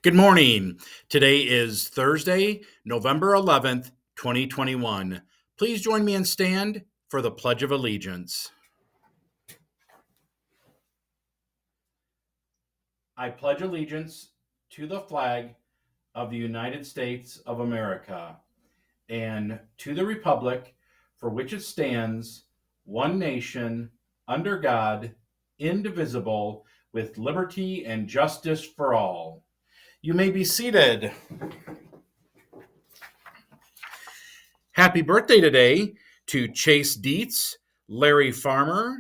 Good morning. Today is Thursday, November 11th, 2021. Please join me and stand for the Pledge of Allegiance. I pledge allegiance to the flag of the United States of America and to the republic for which it stands, one nation, under God, indivisible, with liberty and justice for all. You may be seated. Happy birthday today to Chase Dietz, Larry Farmer,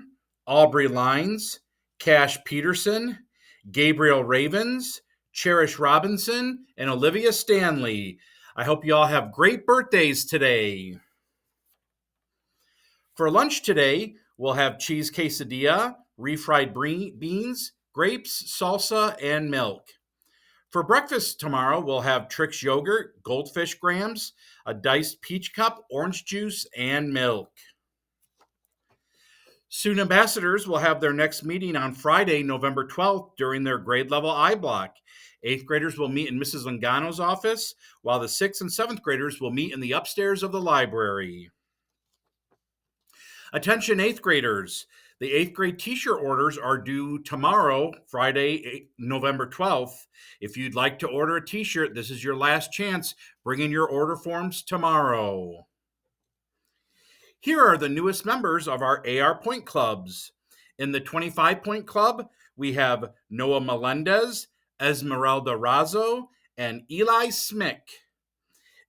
Aubrey Lines, Cash Peterson, Gabriel Ravens, Cherish Robinson, and Olivia Stanley. I hope you all have great birthdays today. For lunch today, we'll have cheese quesadilla, refried beans, grapes, salsa, and milk. For breakfast tomorrow, we'll have Trix yogurt, goldfish grams, a diced peach cup, orange juice, and milk. Student ambassadors will have their next meeting on Friday, November 12th during their grade level I block. 8th graders will meet in Mrs. Lingano's office, while the 6th and 7th graders will meet in the upstairs of the library. Attention 8th graders. The 8th grade t-shirt orders are due tomorrow, Friday, November 12th. If you'd like to order a t-shirt, this is your last chance. Bring in your order forms tomorrow. Here are the newest members of our AR Point Clubs. In the 25-point club, we have Noah Melendez, Esmeralda Razo, and Eli Smick.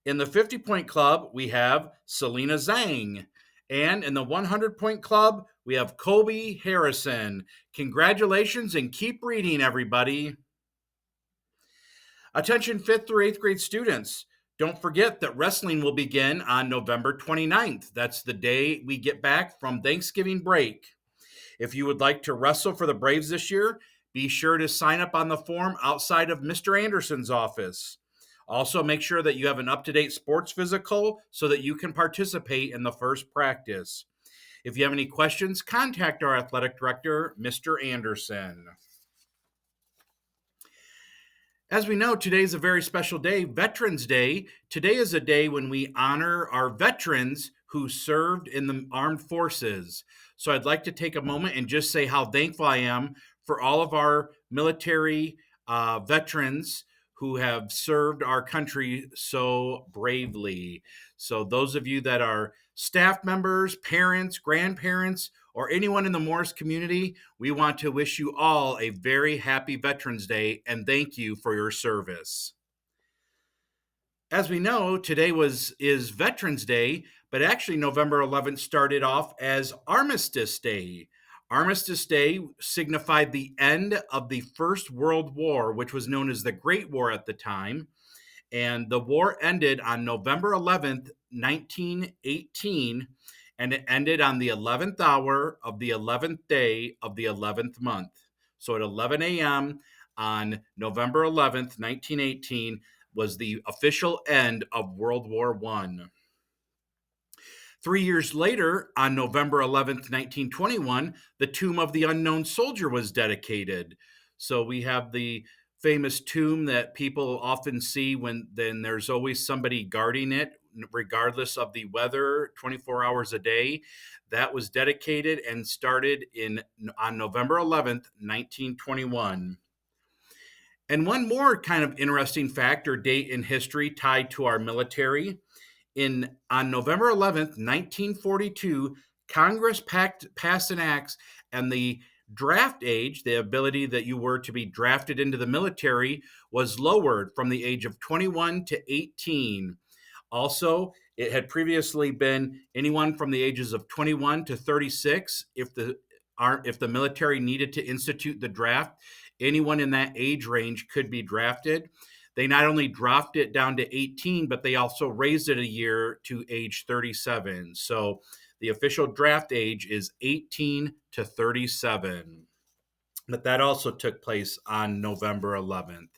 In the 50-point club, we have Selena Zhang. And in the 100-point club, we have Kobe Harrison. Congratulations and keep reading, everybody. Attention 5th through 8th grade students. Don't forget that wrestling will begin on November 29th. That's the day we get back from Thanksgiving break. If you would like to wrestle for the Braves this year, be sure to sign up on the form outside of Mr. Anderson's office. Also, make sure that you have an up-to-date sports physical so that you can participate in the first practice. If you have any questions, contact our athletic director, Mr. Anderson. As we know, today is a very special day, Veterans Day. Today is a day when we honor our veterans who served in the armed forces. So I'd like to take a moment and just say how thankful I am for all of our military veterans who have served our country so bravely. So those of you that are staff members, parents, grandparents, or anyone in the Morris community, we want to wish you all a very happy Veterans Day and thank you for your service. As we know, today is Veterans Day, but actually November 11th started off as Armistice Day. Armistice Day signified the end of the First World War, which was known as the Great War at the time. And the war ended on November 11th, 1918, and it ended on the 11th hour of the 11th day of the 11th month. So at 11 a.m. on November 11th, 1918, was the official end of World War I. 3 years later, on November 11th, 1921, the Tomb of the Unknown Soldier was dedicated. So we have the famous tomb that people often see when then there's always somebody guarding it, regardless of the weather, 24 hours a day. That was dedicated and started on November 11th, 1921. And one more kind of interesting fact or date in history tied to our military. On November 11th, 1942, Congress passed an act, and the draft age, the ability that you were to be drafted into the military, was lowered from the age of 21 to 18. Also, it had previously been anyone from the ages of 21 to 36. If the military needed to institute the draft, anyone in that age range could be drafted. They not only dropped it down to 18, but they also raised it a year to age 37. So the official draft age is 18 to 37. But that also took place on November 11th.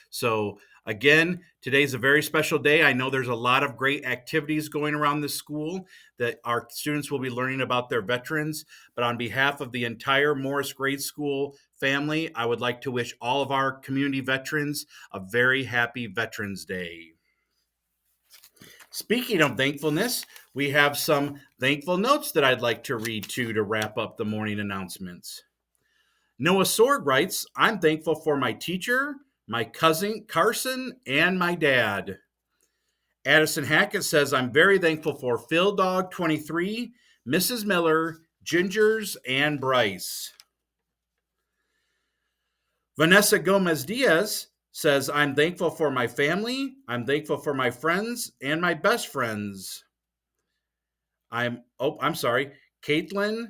So, again, today's a very special day. I know there's a lot of great activities going around the school that our students will be learning about their veterans. But on behalf of the entire Morris Grade School family, I would like to wish all of our community veterans a very happy Veterans Day. Speaking of thankfulness, we have some thankful notes that I'd like to read to wrap up the morning announcements. Noah Sorg writes, I'm thankful for my teacher, my cousin Carson, and my dad. Addison Hackett says, I'm very thankful for Phil Dog 23, Mrs. Miller, Gingers, and Bryce. Vanessa Gomez Diaz says, I'm thankful for my family, I'm thankful for my friends and my best friends. I'm sorry, Caitlin,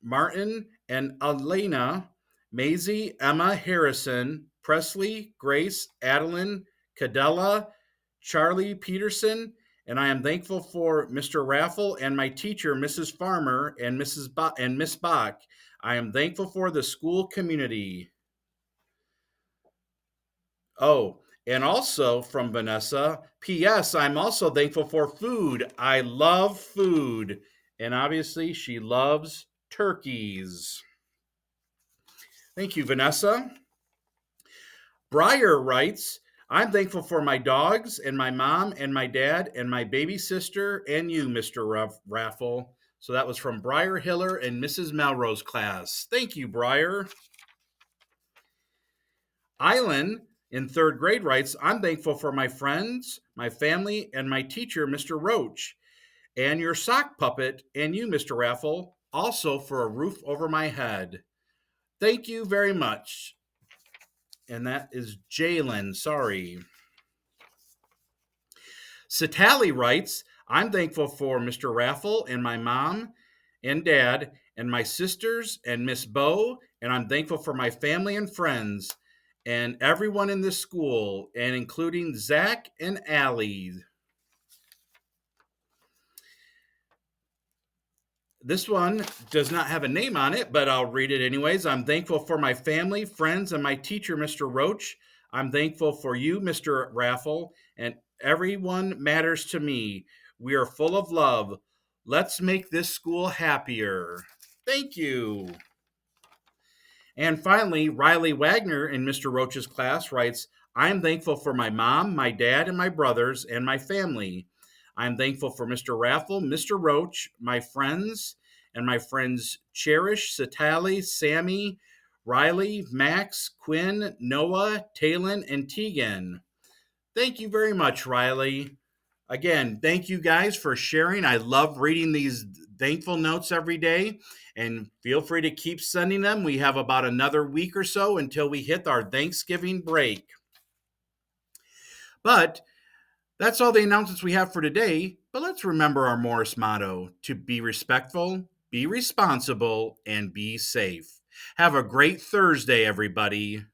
Martin, and Elena, Maisie, Emma, Harrison, Presley, Grace, Adeline, Cadella, Charlie Peterson, and I am thankful for Mr. Raffle and my teacher, Mrs. Farmer, and Miss Bach. I am thankful for the school community. Oh, and also from Vanessa, P.S. I'm also thankful for food. I love food. And obviously, she loves turkeys. Thank you, Vanessa. Breyer writes, I'm thankful for my dogs and my mom and my dad and my baby sister and you, Mr. Raffle. So that was from Breyer Hiller and Mrs. Melrose class. Thank you, Breyer. Island in third grade writes, I'm thankful for my friends, my family, and my teacher, Mr. Roach, and your sock puppet, and you, Mr. Raffle, also for a roof over my head. Thank you very much. And that is Jalen, sorry. Satali writes, I'm thankful for Mr. Raffle and my mom and dad and my sisters and Miss Bo, and I'm thankful for my family and friends and everyone in this school, and including Zach and Allie. This one does not have a name on it, but I'll read it anyways. I'm thankful for my family, friends, and my teacher, Mr. Roach. I'm thankful for you, Mr. Raffle, and everyone matters to me. We are full of love. Let's make this school happier. Thank you. And finally, Riley Wagner in Mr. Roach's class writes, I'm thankful for my mom, my dad, and my brothers, and my family. I'm thankful for Mr. Raffle, Mr. Roach, my friends, and my friends Cherish, Satali, Sammy, Riley, Max, Quinn, Noah, Talon, and Tegan. Thank you very much, Riley. Again, thank you guys for sharing. I love reading these thankful notes every day, and feel free to keep sending them. We have about another week or so until we hit our Thanksgiving break. But that's all the announcements we have for today. But let's remember our Morris motto: to be respectful, be responsible, and be safe. Have a great Thursday, everybody.